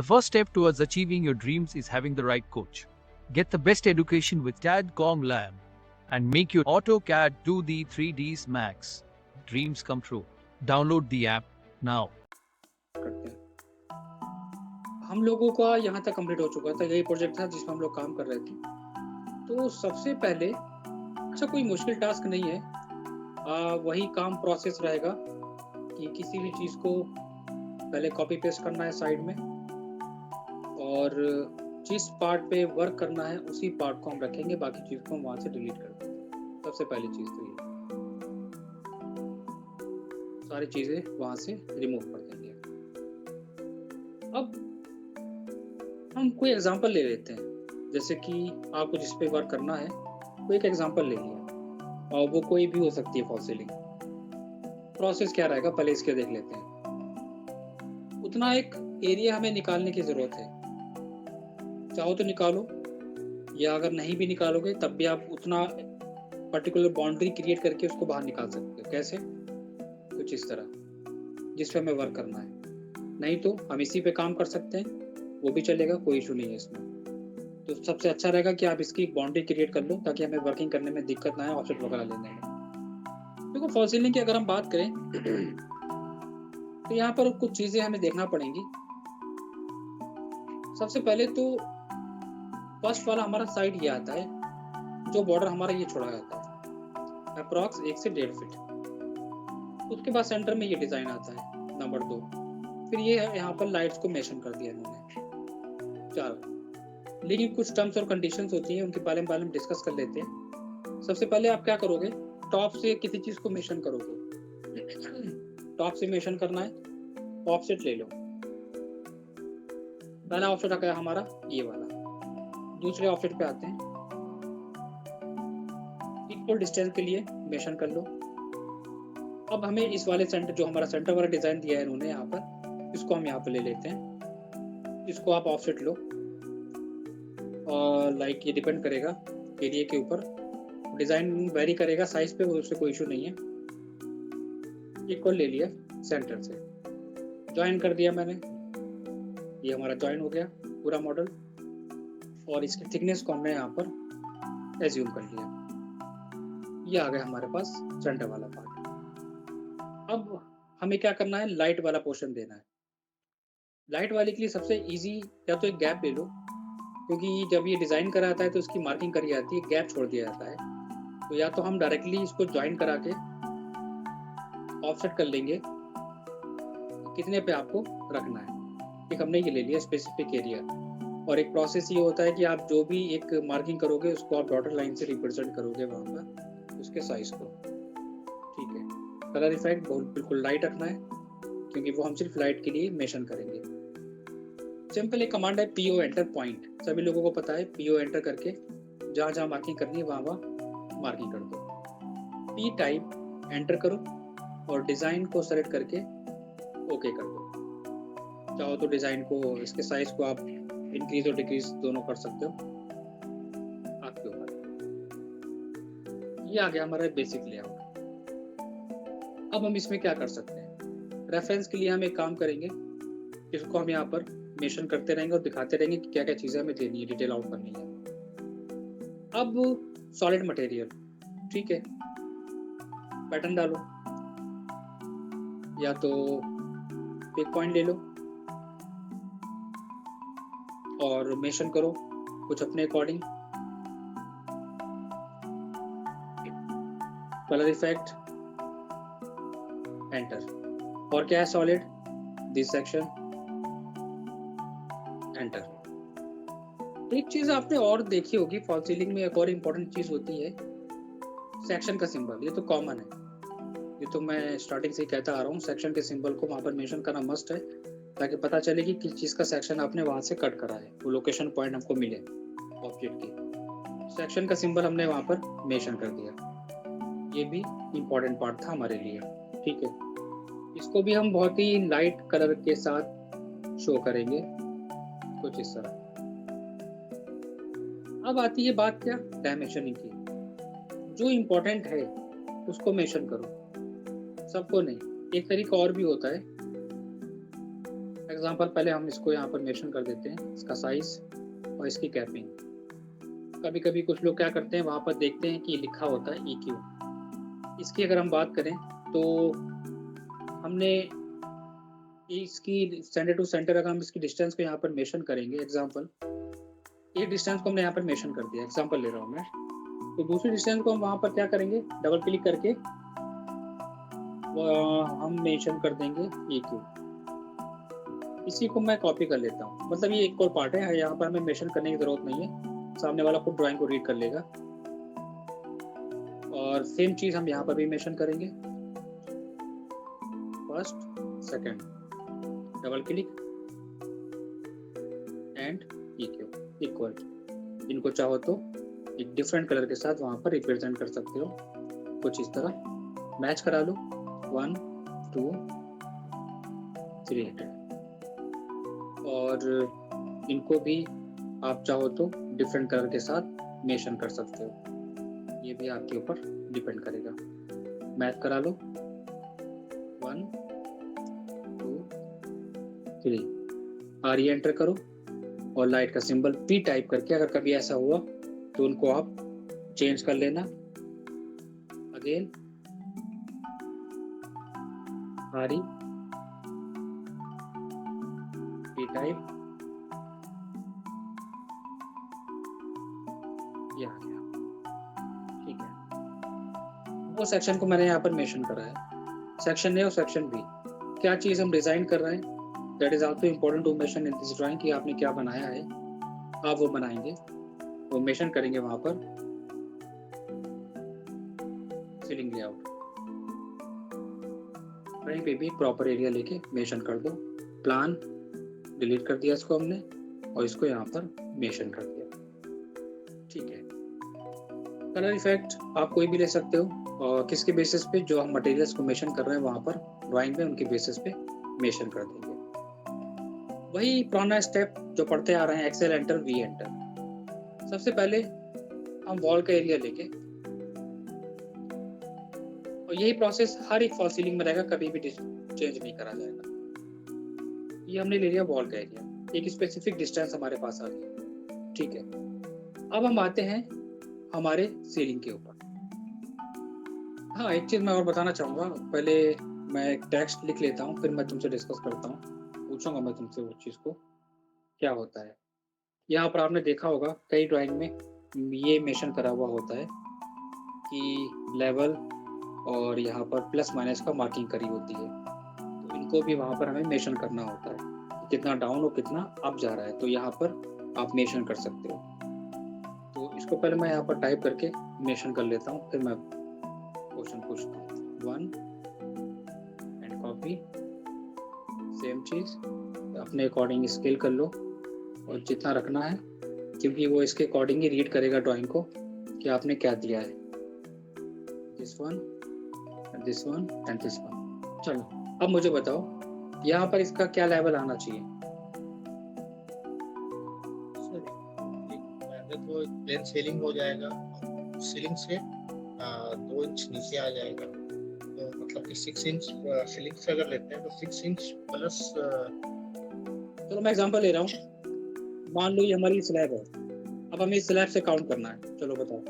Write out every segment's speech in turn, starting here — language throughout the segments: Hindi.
The first step towards achieving your dreams is having the right coach. Get the best education with TADCOM Lab and make your AutoCAD 2D 3Ds Max dreams come true. Download the app now. करते हैं। हम लोगों का यहाँ तक कंप्लीट हो चुका था, यही प्रोजेक्ट था जिसमें हम लोग काम कर रहे थे। तो सबसे पहले अच्छा कोई मुश्किल टास्क नहीं है, वही काम प्रोसेस रहेगा कि किसी भी चीज़ को पहले कॉपी पेस्ट करना है साइड में, और जिस पार्ट पे वर्क करना है उसी पार्ट को हम रखेंगे, बाकी चीज़ को हम वहाँ से डिलीट कर देंगे। सबसे पहली चीज़ तो ये, सारी चीज़ें वहाँ से रिमूव कर देंगे। अब हम कोई एग्जांपल ले लेते हैं, जैसे कि आपको जिस पे वर्क करना है कोई एक एग्जांपल ले लिया, और वो कोई भी हो सकती है फॉल्स सीलिंग। प्रोसेस क्या रहेगा पहले इसके देख लेते हैं। उतना एक एरिया हमें निकालने की ज़रूरत है, चाहो तो निकालो, या अगर नहीं भी निकालोगे तब भी आप उतना पर्टिकुलर बाउंड्री क्रिएट करके उसको बाहर निकाल सकते हो। कैसे? कुछ इस तरह, जिस पे हमें वर्क करना है। नहीं तो हम इसी पे काम कर सकते हैं, वो भी चलेगा, कोई इशू नहीं है इसमें। तो सबसे अच्छा रहेगा कि आप इसकी एक बाउंड्री क्रिएट कर लो ताकि हमें वर्किंग करने में दिक्कत ना आए, ऑफसेट वगैरह लेने में। देखो फॉल्स सीलिंग की अगर हम बात करें तो यहाँ पर कुछ चीज़ें हमें देखना पड़ेंगी। सबसे पहले तो फर्स्ट वाला हमारा साइड ये आता है, जो बॉर्डर हमारा ये छोड़ा जाता है अप्रॉक्स 1 से 1.5 फीट। उसके बाद सेंटर में ये डिज़ाइन आता है नंबर 2। फिर ये है यहाँ पर लाइट्स को मेंशन कर दिया इन्होंने 4। लेकिन कुछ टर्म्स और कंडीशंस होती हैं, उनके बारे में हम डिस्कस कर लेते हैं। सबसे पहले आप क्या करोगे, टॉप से किसी चीज़ को मेंशन करोगे। टॉप से मेंशन करना है, ऑफसेट ले लो। पहला ऑफसेट आ गया हमारा ये वाला। दूसरे ऑफसेट पे आते हैं, इक्वल डिस्टेंस के लिए मेंशन कर लो। अब हमें इस वाले सेंटर, जो हमारा सेंटर वाला डिज़ाइन दिया है इन्होंने यहाँ पर, इसको हम यहाँ पर ले लेते हैं। इसको आप ऑफसेट लो, और लाइक ये डिपेंड करेगा एरिया के ऊपर, डिज़ाइन वेरी करेगा साइज पे, उससे कोई इशू नहीं है। इक्वल ले लिया सेंटर से, ज्वाइन कर दिया मैंने, ये हमारा ज्वाइन हो गया पूरा मॉडल। और इसकी थिकनेस को हमने यहाँ पर एज्यूम कर लिया। ये आ गया हमारे पास सेंटर वाला पार्ट। अब हमें क्या करना है, लाइट वाला पोर्शन देना है। लाइट वाले के लिए सबसे इजी, या तो एक गैप ले लो, क्योंकि जब ये डिज़ाइन कराता है तो इसकी मार्किंग करी जाती है, गैप छोड़ दिया जाता है। तो या तो हम डायरेक्टली इसको ज्वाइन करा के ऑफसेट कर लेंगे कितने पे आपको रखना है। एक हमने ये ले लिया स्पेसिफिक एरिया, और एक प्रोसेस ये होता है कि आप जो भी एक मार्किंग करोगे उसको आप डॉटर लाइन से रिप्रेजेंट करोगे वहाँ पर उसके साइज को। ठीक है, कलर इफेक्ट बिल्कुल लाइट रखना है, क्योंकि वो हम सिर्फ लाइट के लिए मेंशन करेंगे। सिंपल एक कमांड है PO एंटर पॉइंट, सभी लोगों को पता है। PO एंटर करके जहाँ जहाँ मार्किंग करनी है वहाँ मार्किंग कर दो। P टाइप एंटर करो, और डिज़ाइन को सेलेक्ट करके ओके कर दो। चाहो तो डिज़ाइन को, इसके साइज को आप इंक्रीज और डिक्रीज दोनों कर सकते हो, आपके ऊपर। ये आ गया हमारा बेसिक लेआउट। अब हम इसमें क्या कर सकते हैं, रेफरेंस के लिए हम एक काम करेंगे, इसको हम यहाँ पर मेंशन करते रहेंगे और दिखाते रहेंगे कि क्या क्या चीज़ें हमें देनी है, डिटेल आउट करनी है। अब सॉलिड मटेरियल, ठीक है, पैटर्न डालो, या तो पिक पॉइंट ले लो और मेंशन करो कुछ अपने अकॉर्डिंग। कलर इफेक्ट एंटर, और क्या है सॉलिड, दिस सेक्शन एंटर। एक चीज आपने और देखी होगी फॉल्स सीलिंग में, एक और इम्पोर्टेंट चीज होती है सेक्शन का सिंबल। ये तो कॉमन है, ये तो मैं स्टार्टिंग से कहता आ रहा हूँ, सेक्शन के सिंबल को वहाँ पर मेंशन करना मस्ट है, ताकि पता चले कि किस चीज़ का सेक्शन आपने वहाँ से कट करा है, वो लोकेशन पॉइंट हमको मिले ऑब्जेक्ट की। सेक्शन का सिंबल हमने वहाँ पर मेंशन कर दिया, ये भी इम्पोर्टेंट पार्ट था हमारे लिए। ठीक है, इसको भी हम बहुत ही लाइट कलर के साथ शो करेंगे, कुछ इस तरह। अब आती है बात क्या, डायमेंशनिंग की। जो इम्पोर्टेंट है उसको मेंशन करो, सबको नहीं। एक तरीका और भी होता है, एग्जांपल पहले हम इसको यहाँ पर मेंशन कर देते हैं, इसका साइज और इसकी कैपिंग। कभी कभी कुछ लोग क्या करते हैं, वहाँ पर देखते हैं कि लिखा होता है EQ। इसकी अगर हम बात करें तो हमने इसकी सेंटर टू सेंटर, अगर हम इसकी डिस्टेंस को यहाँ पर मेंशन करेंगे, एग्जांपल एक डिस्टेंस को हमने यहाँ पर मेंशन कर दिया, एग्जांपल ले रहा हूँ मैं, तो दूसरी डिस्टेंस को हम वहाँ पर क्या करेंगे, डबल क्लिक करके हम मेंशन कर देंगे EQ। इसी को मैं कॉपी कर लेता हूँ, मतलब ये एक और पार्ट है, यहाँ पर हमें मेंशन करने की जरूरत नहीं है, सामने वाला खुद ड्राइंग को रीड कर लेगा। और सेम चीज हम यहाँ पर भी मेंशन करेंगे, first second, double click and EQ equal. इनको चाहो तो एक डिफरेंट कलर के साथ वहाँ पर रिप्रेजेंट कर सकते हो, कुछ इस तरह मैच करा लो, 1 2 3। और इनको भी आप चाहो तो डिफरेंट कलर के साथ मेंशन कर सकते हो, ये भी आपके ऊपर डिपेंड करेगा। मैच करा लो, 1 2 3, और ये एंटर करो और लाइट का सिंबल P टाइप करके, अगर कभी ऐसा हुआ तो उनको आप चेंज कर लेना। अगेन आरी P टाइप, ये आ गया, ठीक है। वो सेक्शन को मैंने यहाँ पर मेंशन करा है, सेक्शन A और सेक्शन B। क्या चीज़ हम डिजाइन कर रहे हैं, that is also important to mention in this drawing, कि आपने क्या बनाया है, आप वो बनाएंगे, वो मेंशन करेंगे वहां पर। सीलिंग लेआउट कहीं पे भी प्रॉपर एरिया लेके मेंशन कर दो। प्लान डिलीट कर दिया इसको हमने, और इसको यहाँ पर मेंशन कर दिया, ठीक है। कलर इफेक्ट आप कोई भी ले सकते हो, और किसके बेसिस पे, जो हम मटेरियल्स को मेंशन कर रहे हैं वहां पर ड्राइंग में, उनके बेसिस पे मेंशन कर देंगे। वही पुराना स्टेप जो पढ़ते आ रहे हैं, एक्सेल एंटर वी एंटर। सबसे पहले हम वॉल का एरिया लेके, और यही प्रोसेस हर एक फॉल सीलिंग में रहेगा, कभी भी चेंज नहीं करा जाएगा। ये हमने ले लिया वॉल का एरिया, एक स्पेसिफिक डिस्टेंस हमारे पास आ गई, ठीक है। अब हम आते हैं हमारे सीलिंग के ऊपर। हाँ, एक चीज मैं और बताना चाहूंगा, पहले मैं एक टेक्स्ट लिख लेता हूँ, फिर मैं तुमसे डिस्कस करता हूँ, पूछूंगा मैं तुमसे उस चीज को क्या होता है। यहाँ पर आपने देखा होगा कई ड्राइंग में ये मेंशन करा हुआ होता है कि लेवल, और यहाँ पर प्लस माइनस का मार्किंग करी होती है, तो इनको भी वहाँ पर हमें मेंशन करना होता है कि कितना डाउन और कितना अप जा रहा है, तो यहाँ पर आप मेंशन कर सकते हो। तो इसको पहले मैं यहाँ पर टाइप करके मेंशन कर लेता हूँ, फिर मैं क्वेश्चन पूछता हूँ। 1 एंड कॉपी, सेम चीज अपने अकॉर्डिंग स्केल कर लो, और जितना रखना है, क्योंकि वो इसके अकॉर्डिंग ही रीड करेगा ड्राइंग को कि आपने क्या दिया है। This one and this one and this one. चलो अब मुझे बताओ यहाँ पर इसका क्या लेवल आना चाहिए। सर पहले तो प्लेन सीलिंग हो जाएगा, सीलिंग से 2 इंच नीचे आ जाएगा, तो मतलब कि 6 इंच सीलिंग से अगर लेते हैं तो 6 इंच प्लस। चलो मैं एग्जांपल ले रहा हूँ, मान लो ये हमारी स्लैब है, अब हमें इस स्लैब से काउंट करना है, चलो बताओ।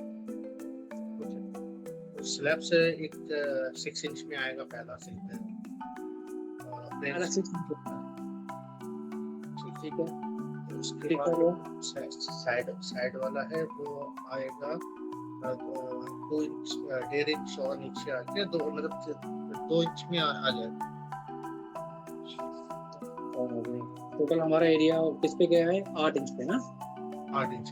स्लैब से एक 6 इंच में आएगा पहला सीलिंग, पहला 6 इंच, ठीक है। उसके ठीक है, बाद साइड वाला है वो आएगा 2 इंच, 1.5 इंच और नीचे आके 2, मतलब 2 इंच में आ जाएगा। टोटल हमारा एरिया किस पे गया है, 8 इंच पे ना, 8 इंच,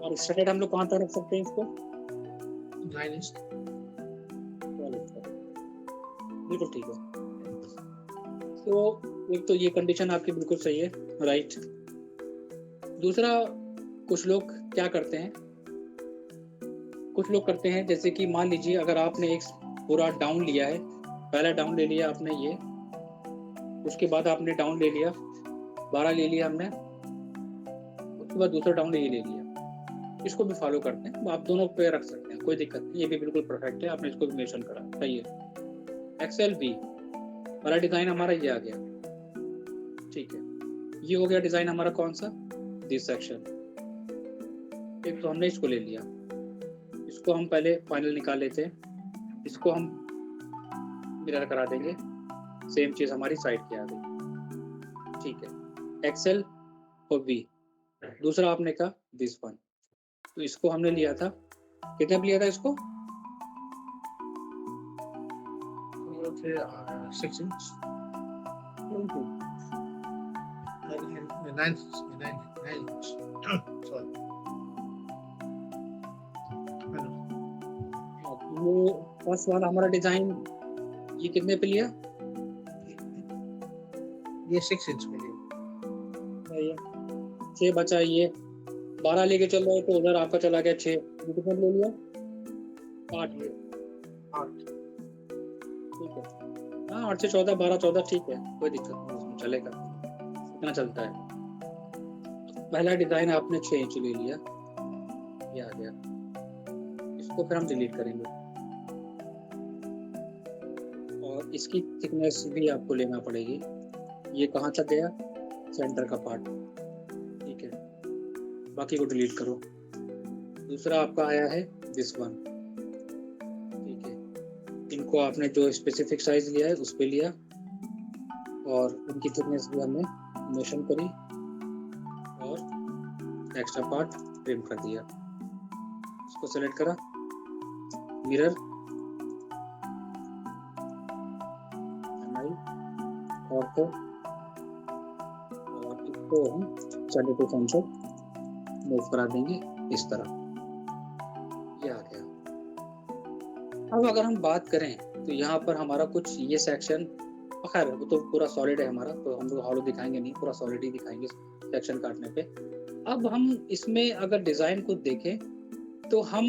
और स्टैंडर्ड हम लोग कहाँ तक रख सकते हैं इसको, 9 इंच। बिल्कुल ठीक है। तो एक तो ये कंडीशन आपकी बिल्कुल सही है, राइट। दूसरा, कुछ लोग क्या करते हैं, कुछ लोग करते हैं जैसे कि मान लीजिए अगर आपने एक पूरा डाउन लिया है, पहला डाउन ले लिया आपने ये, उसके बाद आपने डाउन ले लिया 12 ले लिया हमने, उसके बाद दूसरा डाउन ये ले लिया, इसको भी फॉलो करते हैं। आप दोनों पे रख सकते हैं, कोई दिक्कत नहीं, ये भी बिल्कुल परफेक्ट है, आपने इसको भी मेंशन करा, सही है। एक्सेल भी पहला डिजाइन हमारा ये आ गया, ठीक है, ये हो गया डिजाइन हमारा कौन सा, दिस सेक्शन। एक तो हमने इसको ले लिया, इसको हम पहले फाइनल निकाल लेते हैं, इसको हम मिरर करा देंगे, सेम चीज हमारी साइड की आ गई। ठीक है, एक्सेल और वी। दूसरा आपने कहा दिस वन, तो इसको हमने लिया था, कितने पे लिया था इसको, 6 inch, 9 inch. Sorry. वो फर्स्ट वाला हमारा डिजाइन ये कितने पे लिया, ये 6 इंच में लिया। ये 6 बचा, ये 12 लेके चल रहे हो तो उधर आपका चला गया 6, ये कितने पे ले लिया, 8। 8। ठीक है, हाँ 8 से 14, 12 14, ठीक है, कोई दिक्कत नहीं, उसमें चलेगा, इतना चलता है। पहला डिजाइन आपने 6 इंच ले लिया, ये आ गया, इसको फिर हम डिलीट करेंगे और इसकी थिकनेस भी आपको लेना पड़ेगी। ये कहाँ तक गया, सेंटर का पार्ट, ठीक है, बाकी को डिलीट करो। दूसरा आपका आया है दिस वन, ठीक है, इनको आपने जो स्पेसिफिक साइज लिया है उस पे लिया और उनकी थिकनेस भी हमने मेंशन करी और एक्स्ट्रा पार्ट ट्रिम कर दिया। इसको सेलेक्ट करा, मिरर, ऑर्थो, और इसको हम 32 से मूव करा देंगे इस तरह, ये आ गया। अब अगर हम बात करें तो यहाँ पर हमारा कुछ ये सेक्शन, खैर वो तो पूरा सॉलिड है हमारा, तो हम लोग हॉलो दिखाएंगे नहीं, पूरा सॉलिड ही दिखाएंगे सेक्शन काटने पे। अब हम इसमें अगर डिजाइन को देखें तो हम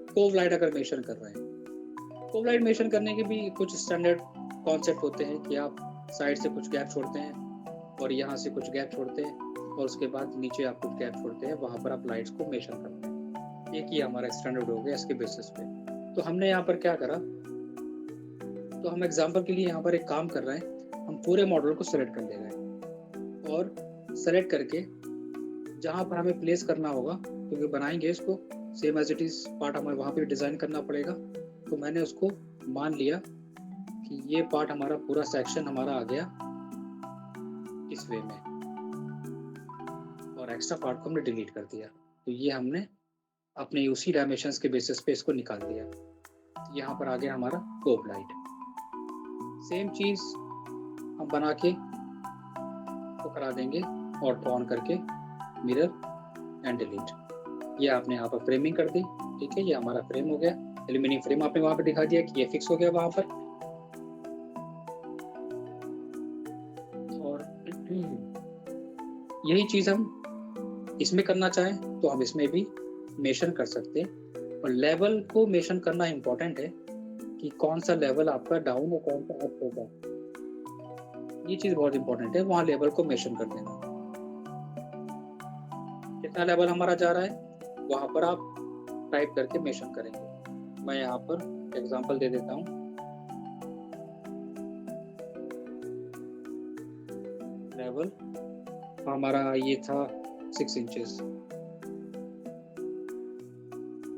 कोव लाइट अगर मेंशन कर रहे हैं, कोव लाइट मेंशन करने के भी कुछ स्टैंडर्ड कॉन्सेप्ट होते हैं कि आप साइड से कुछ गैप छोड़ते हैं और यहाँ से कुछ गैप छोड़ते हैं और उसके बाद नीचे आप कुछ गैप छोड़ते हैं, वहां पर आप लाइट्स को मेंशन करते हैं। एक ही हमारा स्टैंडर्ड हो गया इसके बेसिस पे। तो हमने यहाँ पर क्या करा, तो हम एग्जांपल के लिए यहाँ पर एक काम कर रहे हैं, हम पूरे मॉडल को सेलेक्ट कर ले रहे हैं और सेलेक्ट करके जहाँ पर हमें प्लेस करना होगा, क्योंकि बनाएंगे इसको same as it is part, हमें वहाँ पे डिजाइन करना पड़ेगा। तो मैंने उसको मान लिया कि ये पार्ट हमारा पूरा सेक्शन हमारा आ गया इस वे में और एक्स्ट्रा पार्ट को हमने डिलीट कर दिया। तो ये हमने अपने उसी डायमेंशंस के बेसिस पे इसको निकाल दिया। यहाँ पर आ गया हमारा कोव लाइट। सेम चीज हम बना के तो करा देंगे और ऑन करके मिरर एंड डिलीट। ये आपने यहाँ पर फ्रेमिंग कर दी, ठीक है, ये हमारा फ्रेम हो गया, एल्यूमिनियम फ्रेम आपने वहां पर दिखा दिया कि ये फिक्स हो गया वहां पर। और यही चीज हम इसमें करना चाहें तो हम इसमें भी मेंशन कर सकते हैं। और लेवल को मेंशन करना इंपॉर्टेंट है कि कौन सा लेवल आपका डाउन और कौन सा अप होगा, ये चीज बहुत इंपॉर्टेंट है, वहां लेवल को मेंशन कर देना। कितना लेवल हमारा जा रहा है वहां पर आप टाइप करके मेंशन करेंगे। मैं यहाँ पर एग्जांपल दे देता हूँ, लेवल हमारा ये था 6 इंचेस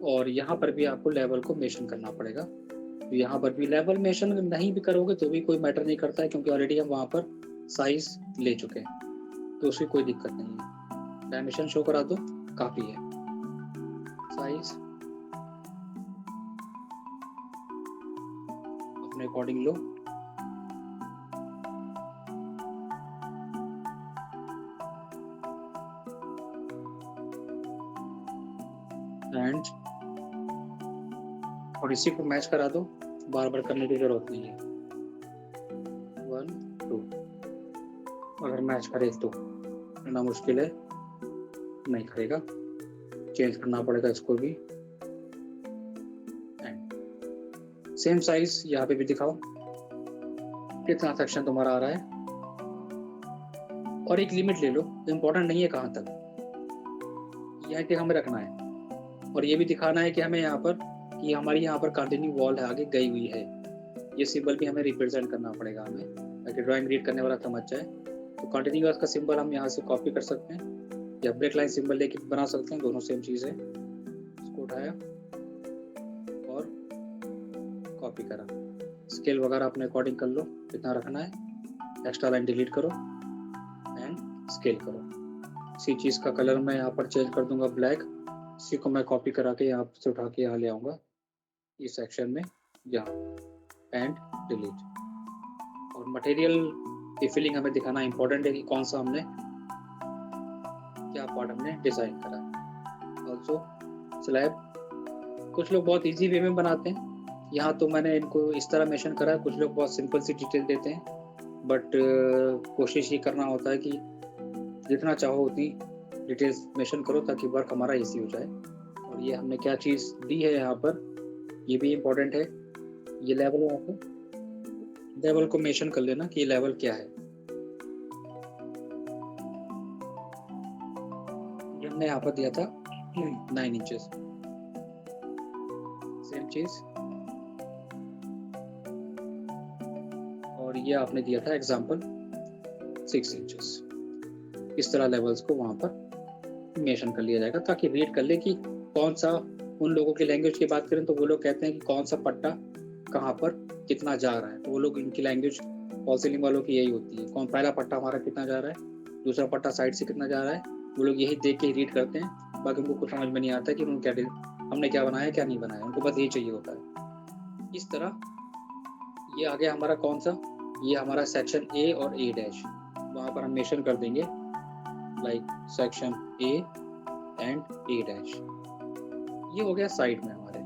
और यहाँ पर भी आपको लेवल को मेंशन करना पड़ेगा। तो यहाँ पर भी लेवल मेंशन नहीं भी करोगे तो भी कोई मैटर नहीं करता है, क्योंकि ऑलरेडी हम वहाँ पर साइज ले चुके हैं, तो उसकी कोई दिक्कत नहीं है। डायमेंशन शो करा दो, काफी है। साइज अपने अकॉर्डिंग लो, एंड और इसी को मैच करा दो, बार बार करने की जरूरत नहीं है। 1 2 अगर मैच करे तो ना मुश्किल है, नहीं करेगा, चेंज करना पड़ेगा इसको भी। एंड सेम साइज यहाँ पे भी दिखाओ कितना सेक्शन तुम्हारा आ रहा है, और एक लिमिट ले लो, इंपॉर्टेंट नहीं है कहाँ तक, यहाँ तक हमें रखना है। और ये भी दिखाना है कि हमें यहाँ पर कि हमारी यहाँ पर कंटिन्यू वॉल है, आगे गई हुई है, ये सिंबल भी हमें रिप्रेजेंट करना पड़ेगा हमें, ताकि ड्राइंग रीड करने वाला समझ जाए तो कंटिन्यूअस का सिंबल हम यहाँ से कॉपी कर सकते हैं या ब्रेक लाइन सिंबल लेके बना सकते हैं, दोनों सेम चीज़ है। इसको उठाया और कॉपी करा। स्केल वगैरह अपने अकॉर्डिंग कर लो कितना रखना है, एक्स्ट्रा लाइन डिलीट करो एंड स्केल करो। इसी चीज़ का कलर मैं यहाँ पर चेंज कर दूंगा ब्लैक। इसी को मैं कॉपी करा के यहाँ से उठा के यहाँ ले आऊँगा इस सेक्शन में, यहाँ एंड डिलीट। और मटेरियल की फिलिंग हमें दिखाना इंपॉर्टेंट है कि कौन सा हमने क्या पार्ट हमने डिज़ाइन करा। ऑल्सो स्लैब कुछ लोग बहुत इजी वे में बनाते हैं, यहाँ तो मैंने इनको इस तरह मेंशन करा है। कुछ लोग बहुत सिंपल सी डिटेल देते हैं, बट कोशिश ये करना होता है कि जितना चाहो उतनी डिटेल्स मेंशन करो ताकि वर्क हमारा इजी हो जाए। और ये हमने क्या चीज़ दी है यहाँ पर, ये भी इम्पोर्टेंट है। ये लेवल है, आपको लेवल को मेंशन कर लेना कि ये लेवल क्या है। ये हमने यहाँ पर दिया था 9 इंचेस, सेम चीज। और ये आपने दिया था एग्जांपल 6 इंचेस। इस तरह लेवल्स को वहाँ पर मेंशन कर लिया जाएगा ताकि रीड कर ले कि कौन सा, उन लोगों की लैंग्वेज की बात करें तो वो लोग कहते हैं कि कौन सा पट्टा कहाँ पर कितना जा रहा है। तो वो लोग, इनकी लैंग्वेज फॉल सीलिंग वालों की यही होती है, कौन पहला पट्टा हमारा कितना जा रहा है, दूसरा पट्टा साइड से कितना जा रहा है। वो लोग यही देख के रीड करते हैं। बाकी उनको कुछ समझ में नहीं आता कि उन्होंने क्या, हमने क्या बनाया क्या नहीं बनाया, उनको बस यही चाहिए होता है। इस तरह ये आ गया हमारा कौन सा, ये हमारा सेक्शन ए और ए डैश। वहाँ पर हम मेंशन कर देंगे like section A and A dash. ये हो गया साइड में हमारे।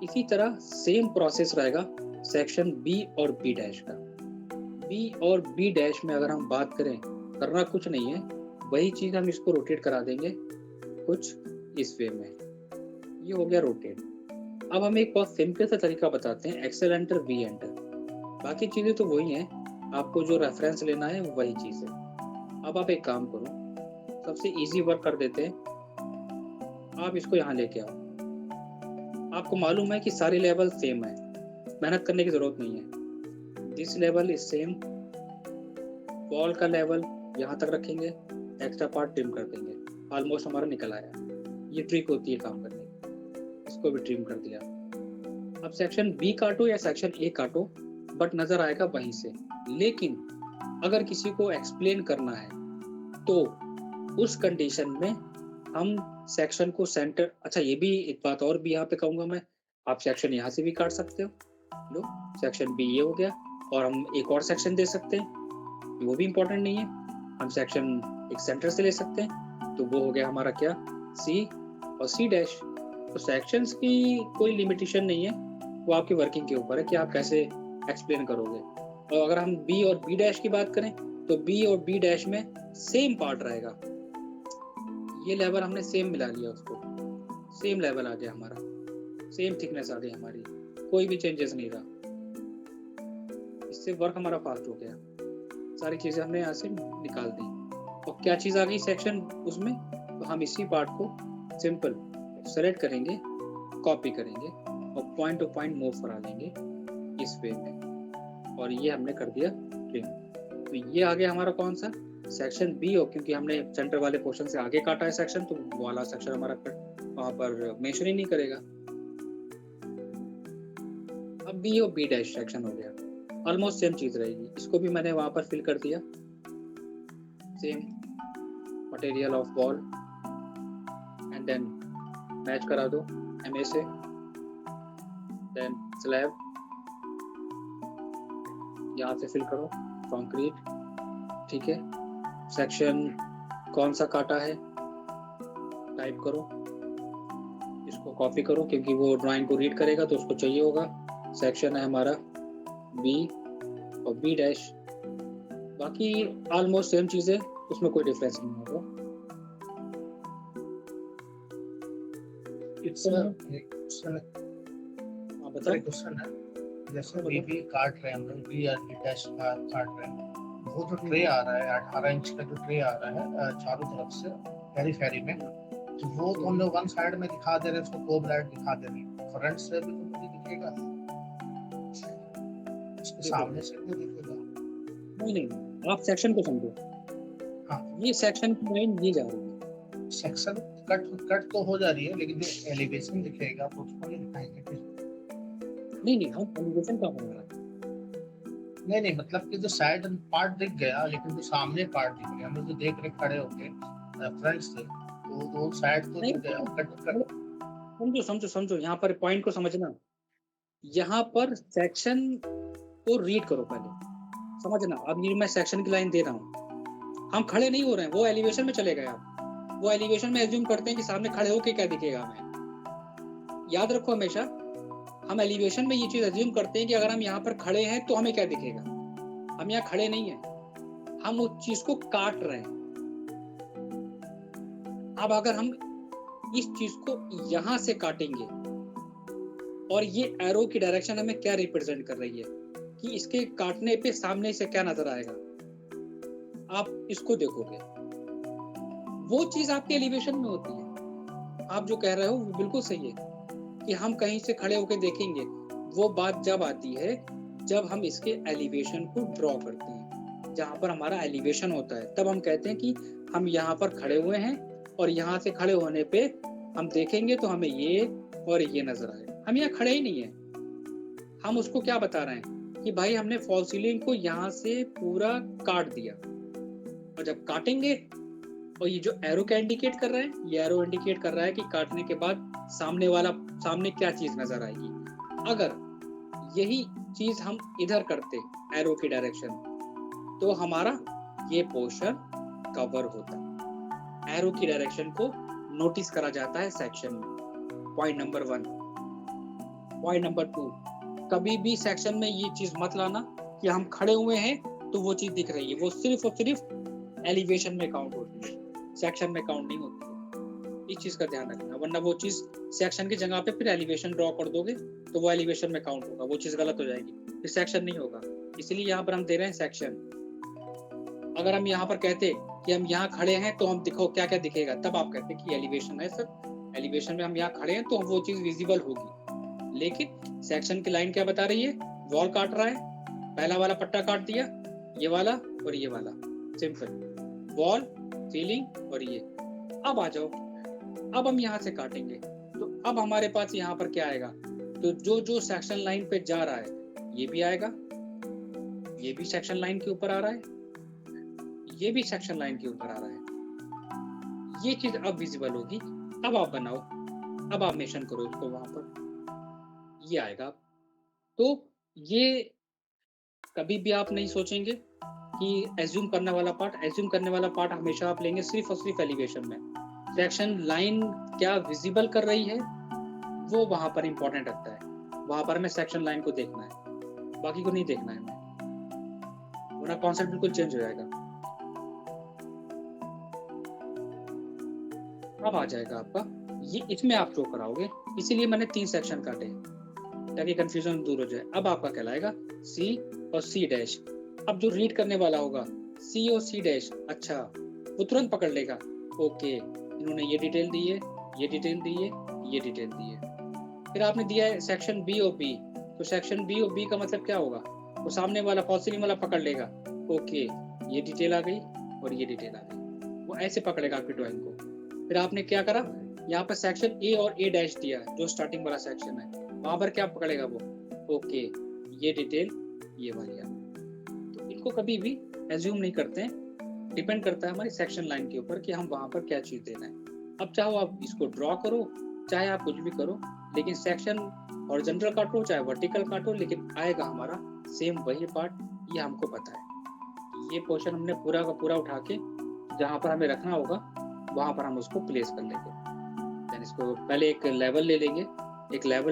इसी तरह सेम प्रोसेस रहेगा सेक्शन बी और बी डैश का। बी और बी डैश में अगर हम बात करें, करना कुछ नहीं है, वही चीज हम इसको रोटेट करा देंगे कुछ इस वे में। ये हो गया रोटेट। अब हम एक बहुत सिंपल सा तरीका बताते हैं, एक्सेल एंटर वी एंटर। बाकी चीजें तो वही हैं, आपको जो रेफरेंस लेना है वही चीज है। अब आप एक काम करो, सबसे इजी वर्क कर देते हैं। आप इसको यहाँ लेके आओ। आपको मालूम है कि सारे लेवल सेम है, मेहनत करने की जरूरत नहीं है। This level is same. Wall का लेवल यहाँ तक रखेंगे, एक्स्ट्रा पार्ट ट्रिम कर देंगे। ऑलमोस्ट हमारा निकल आया। ये ट्रिक होती है काम करने की। इसको भी ट्रिम कर दिया। अब सेक्शन बी काटो या सेक्शन ए काटो, बट नजर आएगा वहीं से। लेकिन अगर किसी को एक्सप्लेन करना है तो उस कंडीशन में हम सेक्शन को सेंटर, अच्छा ये भी एक बात और भी यहाँ पे कहूंगा मैं, आप सेक्शन यहाँ से भी काट सकते हो। लो सेक्शन बी ये हो गया, और हम एक और सेक्शन दे सकते हैं, वो भी इंपॉर्टेंट नहीं है। हम सेक्शन एक सेंटर से ले सकते हैं, तो वो हो गया हमारा क्या, सी और सी डैश। तो सेक्शंस की कोई लिमिटेशन नहीं है, वो आपकी वर्किंग के ऊपर है कि आप कैसे एक्सप्लेन करोगे। और अगर हम बी और बी डैश की बात करें तो बी और बी डैश में सेम पार्ट रहेगा। ये लेवल हमने सेम मिला लिया, उसको सेम लेवल आ गया हमारा, सेम थिकनेस आ गई हमारी, कोई भी चेंजेस नहीं रहा। इससे वर्क हमारा फास्ट हो गया। सारी चीजें हमने यहाँ से निकाल दी। और क्या चीज आ गई सेक्शन उसमें, तो हम इसी पार्ट को सिंपल सेलेक्ट करेंगे, कॉपी करेंगे और पॉइंट टू पॉइंट मूव करा लेंगे इस वे में। और ये हमने कर दिया ट्रिम। तो ये आ गया हमारा कौन सा, सेक्शन बी। और क्योंकि हमने सेंटर वाले पोर्शन से आगे काटा है सेक्शन, तो वो वाला सेक्शन हमारा वहां पर मेंशन ही नहीं करेगा। अब बी और बी डैश सेक्शन हो गया, ऑलमोस्ट सेम चीज रहेगी। इसको भी मैंने वहां पर फिल कर दिया। Same material of wall and then match करा दो MA से, देन स्लैब यहाँ से फिल करो, कंक्रीट। ठीक है, सेक्शन कौन सा काटा है टाइप करो, इसको कॉपी करो क्योंकि वो ड्राइंग को रीड करेगा तो उसको चाहिए होगा। सेक्शन है हमारा बी और बी डैश। बाकी ऑलमोस्ट सेम चीज है, उसमें कोई डिफरेंस नहीं होगा। बता क्वेश्चन है, जैसे बी काट रहे हैं हम लोग, बी और बी डैश काट रहे हैं, वो जो ट्रे आ रहा है 18 इंच का जो ट्रे आ रहा है चारों तरफ से फेरी में, तो वो तो हम लोग वन साइड में दिखा दे रहे हैं, उसको कोब लाइट दिखा दे रही है, फ्रंट से भी तो मुझे दिखेगा। सामने से तो दिखेगा। नहीं, आप सेक्शन को समझो। हाँ, ये सेक्शन की लाइन ये जा रही है। सेक्शन कट तो हो जा रही है, लेकिन जो एलिवेशन दिखेगा आप उसको नहीं दिखाएंगे फिर। नहीं, हम एलिवेशन का हो रहा है। नहीं, मतलब कि जो साइड पार्ट दिख गया, लेकिन जो सामने पार्ट दिख गया, हम लोग जो देख रहे खड़े होके फ्रंट से, तो वो साइड तो नहीं, दिख गया, कट समझो, यहाँ पर पॉइंट को समझना। यहाँ पर सेक्शन को रीड करो पहले, समझना। अब ये मैं सेक्शन की लाइन दे रहा हूँ, हम खड़े नहीं हो रहे हैं, वो एलिवेशन में चले गए आप। वो एलिवेशन में एज्यूम करते हैं कि सामने खड़े होके क्या दिखेगा हमें। याद रखो हमेशा, हम एलिवेशन में ये चीज एज्यूम करते हैं कि अगर हम यहाँ पर खड़े हैं तो हमें क्या दिखेगा। हम यहाँ खड़े नहीं हैं, हम उस चीज को काट रहे हैं। अब अगर हम इस चीज को यहां से काटेंगे, और ये एरो की डायरेक्शन हमें क्या रिप्रेजेंट कर रही है कि इसके काटने पे सामने से क्या नजर आएगा, आप इसको देखोगे। वो चीज आपके एलिवेशन में होती है। आप जो कह रहे हो वो बिल्कुल सही है कि हम कहीं से खड़े होकर देखेंगे। वो बात जब आती है जब हम इसके एलिवेशन को ड्रॉ करते हैं, जहां पर हमारा एलिवेशन होता है, तब हम कहते हैं कि हम यहाँ पर खड़े हुए हैं और यहाँ से खड़े होने पे हम देखेंगे तो हमें ये और ये नजर आएगा। हम यहाँ खड़े ही नहीं है, हम उसको क्या बता रहे हैं कि भाई हमने फॉल सीलिंग को यहाँ से पूरा काट दिया। और जब काटेंगे, और ये जो एरो क्या इंडिकेट कर रहा है, ये एरो इंडिकेट कर रहा है कि काटने के बाद सामने क्या चीज नजर आएगी। अगर यही चीज हम इधर करते एरो की डायरेक्शन, तो हमारा ये पोर्शन कवर होता। एरो की डायरेक्शन को नोटिस करा जाता है सेक्शन में। Point number 1। पॉइंट नंबर 2, कभी भी सेक्शन में ये चीज मत लाना कि हम खड़े हुए हैं तो वो चीज दिख रही है। वो सिर्फ और सिर्फ एलिवेशन में काउंट होती है, सेक्शन में काउंट नहीं होती है। इस चीज का ध्यान रखना, वरना वो चीज सेक्शन की जगह पे फिर एलिवेशन ड्रॉ कर दोगे तो वो एलिवेशन में काउंट होगा, वो चीज गलत हो जाएगी, फिर सेक्शन नहीं होगा। इसीलिए यहाँ पर हम दे रहे हैं सेक्शन। अगर हम यहाँ पर कहते कि हम यहाँ खड़े हैं तो हम दिखो क्या क्या दिखेगा, तब आप कहते कि एलिवेशन है सर, एलिवेशन में हम यहाँ खड़े हैं तो वो चीज विजिबल होगी। लेकिन सेक्शन की लाइन क्या बता रही है, वॉल काट रहा है, पहला वाला पट्टा काट दिया, ये वाला और ये वाला, सिंपल। वॉल, सीलिंग और ये। अब आ जाओ, अब हम यहाँ से काटेंगे तो अब हमारे पास यहाँ पर क्या आएगा, तो जो जो सेक्शन लाइन पे जा रहा है ये भी आएगा, ये भी सेक्शन लाइन के ऊपर आ रहा है, ये भी सेक्शन लाइन के ऊपर आ रहा है। ये चीज अब विजिबल होगी। अब आप बनाओ, अब आप मेंशन करो इसको वहां पर, ये आएगा। तो ये कभी भी आप नहीं सोचेंगे कि एज्यूम करने वाला पार्ट हमेशा आप लेंगे सिर्फ और सिर्फ एलिवेशन में। सेक्शन लाइन क्या विजिबल कर रही है वो वहां पर इंपॉर्टेंट रखता है, वहां पर हमें सेक्शन लाइन को देखना है, बाकी को नहीं देखना है हमें, वरना कॉन्सेप्ट बिल्कुल चेंज हो जाएगा। अब आ जाएगा आपका ये, इसमें आप शो कराओगे, इसीलिए मैंने 3 सेक्शन काटे ताकि कंफ्यूजन दूर हो जाए। अब आपका कहलाएगा सी और सी डैश। अब जो रीड करने वाला होगा सी और सी डैश, अच्छा वो तुरंत पकड़ लेगा, ओके इन्होंने ये डिटेल दी है, ये डिटेल दी है, ये डिटेल दी है। फिर आपने दिया है सेक्शन बी और बी, तो सेक्शन बी और बी का मतलब क्या होगा, वो सामने वाला फॉल सीलिंग वाला पकड़ लेगा, ओके ये डिटेल आ गई और ये डिटेल आ गई, वो ऐसे पकड़ेगा आपकी ड्राइंग को। फिर आपने क्या करा, यहाँ पर सेक्शन ए और ए डैश दिया जो स्टार्टिंग वाला सेक्शन है, वहां पर क्या पकड़ेगा वो, ओके ये डिटेल ये वाली। तो इनको कभी भी एज्यूम नहीं करते हैं, डिपेंड करता है हमारी सेक्शन लाइन के ऊपर कि हम वहां पर क्या चीज देना है। अब चाहो आप इसको ड्रॉ करो, चाहे आप कुछ भी करो, लेकिन सेक्शन हॉरिजॉन्टल काटो चाहे वर्टिकल काटो, लेकिन आएगा हमारा सेम वही पार्ट, ये हमको पता है। ये पोर्शन हमने पूरा का पूरा उठा के जहाँ पर हमें रखना होगा वहां पर हम उसको प्लेस कर लेंगे। देन इसको पहले एक लेवल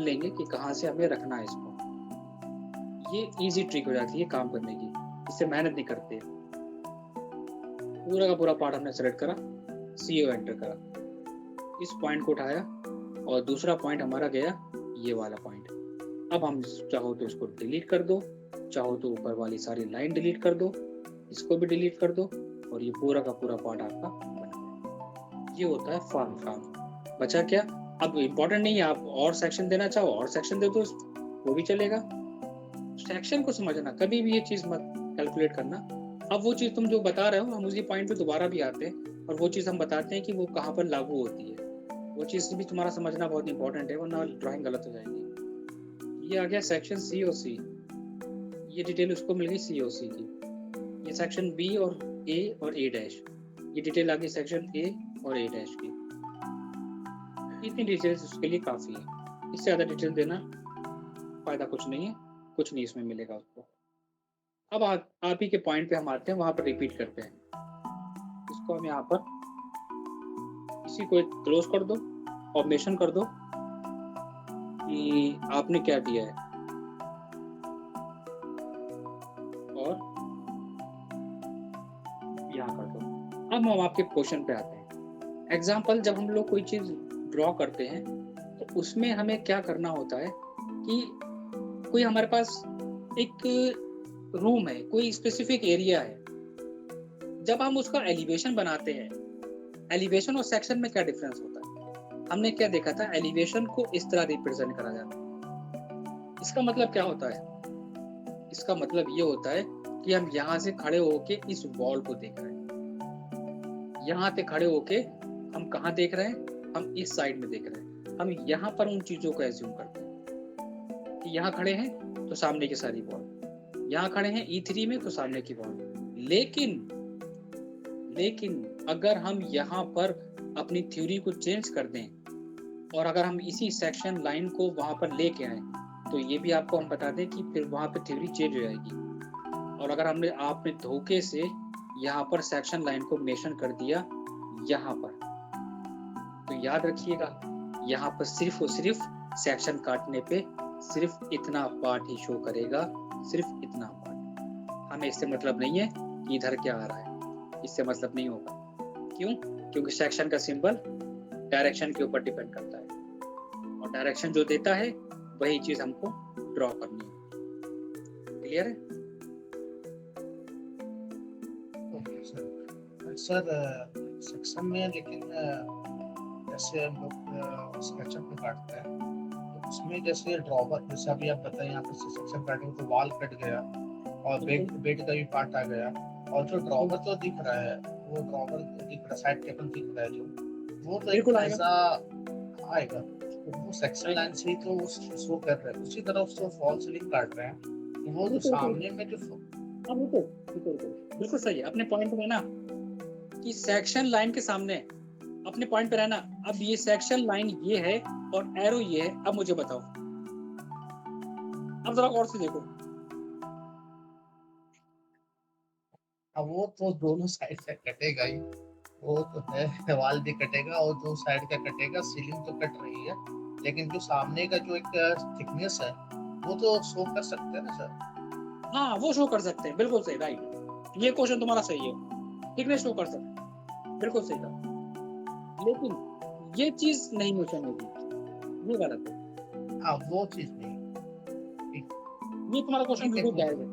लेंगे कि कहाँ से हमें रखना है इसको। ये इजी ट्रिक हो जाती है काम करने की, इससे मेहनत नहीं करते। पूरा का पूरा पार्ट हमने सेलेक्ट करा, CO एंटर करा, इस पॉइंट को उठाया और दूसरा पॉइंट हमारा गया ये वाला पॉइंट। अब हम चाहो तो इसको डिलीट कर दो, चाहो तो ऊपर वाली सारी लाइन डिलीट कर दो, इसको भी डिलीट कर दो और ये पूरा का पूरा पार्ट आपका बन गया। ये होता है फॉर्म काम। बचा क्या, अब इम्पोर्टेंट नहीं है, आप और सेक्शन देना चाहो और सेक्शन दे दो, वो भी चलेगा। सेक्शन को समझना, कभी भी ये चीज मत कैलकुलेट करना। अब वो चीज तुम जो बता रहे हो, हम उसी पॉइंट पे दोबारा भी आते हैं और वो चीज हम बताते हैं कि वो कहाँ पर लागू होती है। वो चीज भी तुम्हारा समझना बहुत इंपॉर्टेंट है, वरना ड्राइंग गलत हो जाएगी। ये आ गया सेक्शन सी और सी, ये डिटेल उसको मिल गई सी और सी की। ये सेक्शन बी और ए डैश, ये डिटेल आ गई सेक्शन ए और ए डैश की। इतनी डिटेल्स उसके लिए काफ़ी है, इससे ज़्यादा डिटेल देना फायदा कुछ नहीं है, कुछ नहीं इसमें मिलेगा उसको। अब आप ही के पॉइंट पे हम आते हैं, वहाँ पर रिपीट करते हैं इसको। हम यहाँ पर इसी को क्लोज कर दो और मेंशन कर दो कि आपने क्या दिया है, और यहाँ कर दो। अब हम आपके क्वेश्चन पे आते हैं। एग्जाम्पल, जब हम लोग कोई चीज़ ड्रॉ करते हैं तो उसमें हमें क्या करना होता है कि कोई हमारे पास एक रूम है, कोई स्पेसिफिक एरिया है। जब हम उसका एलिवेशन बनाते हैं, एलिवेशन और सेक्शन में क्या डिफरेंस होता है? हमने क्या देखा था, एलिवेशन को इस तरह रिप्रेजेंट करा जाता है। इसका मतलब क्या होता है? इसका मतलब ये होता है कि हम यहाँ से खड़े होके इस वॉल को देख रहे हैं। यहाँ से खड़े होके हम कहाँ देख रहे हैं? हम इस साइड में देख रहे हैं। हम यहाँ पर उन चीजों को एज्यूम करते हैं कि यहाँ खड़े हैं तो सामने की सारी वॉल, यहाँ खड़े हैं E3 में तो सामने की वॉल। लेकिन अगर हम यहाँ पर अपनी थ्योरी को चेंज कर दें और अगर हम इसी सेक्शन लाइन को वहाँ पर लेके आए, तो ये भी आपको हम बता दें कि फिर वहाँ पर थ्योरी चेंज हो जाएगी। और अगर आपने धोखे से यहाँ पर सेक्शन लाइन को मेंशन कर दिया यहाँ पर, तो याद रखिएगा यहाँ पर सिर्फ और सिर्फ सेक्शन काटने पे सिर्फ इतना पार्ट ही शो करेगा, सिर्फ इतना पार्ट। हमें इससे मतलब नहीं है कि इधर क्या आ रहा है, इससे मतलब नहीं होगा। क्यों? क्योंकि सेक्शन का सिंबल डायरेक्शन के ऊपर डिपेंड करता है और डायरेक्शन जो देता है वही चीज हमको ड्रॉ करनी है। क्लियर है? ओके सर, सेक्शन में लेकिन जैसे हम लोग स्केचअप में काटते हैं तो उसमें जैसे ड्रॉवर, जैसे अभी आप बताएं यहाँ पर सेक्शन काटेंगे तो वॉल कट गया और बेड का भी पार्ट आ गया, और जो ड्रॉवर तो दिख रहा है, वो ड्रॉवर दिख रहा है, साइड टेबल दिख रहा है, जो वो तो एक ऐसा आएगा, तो वो सेक्शन लाइन से ही तो शो कर रहे हैं। उसी तरह उसको फॉल सीलिंग काट रहे हैं तो वो जो सामने में जो बिल्कुल सही है। अपने पॉइंट में ना कि सेक्शन लाइन के सामने अपने पॉइंट पे रहना। अब ये सेक्शन लाइन ये है और एरो ये है। अब मुझे बताओ, अब जरा और से देखो। अब वो तो दोनों साइड से कटेगा ही, वो तो है, वॉल भी कटेगा और दो साइड का कटेगा, सीलिंग तो कट रही है, लेकिन जो सामने का जो एक थिकनेस है वो तो शो कर सकते हैं ना सर? हाँ, वो शो कर सकते हैं, बिल्कुल सही, राइट। ये क्वेश्चन तुम्हारा सही है, थिकनेस शो कर सकते हैं, बिल्कुल सही था। लेकिन ये चीज नहीं मेंशन होगी, ये गलत है। हाँ, वो चीज नहीं। ये तुम्हारा क्वेश्चन बिल्कुल जायज है।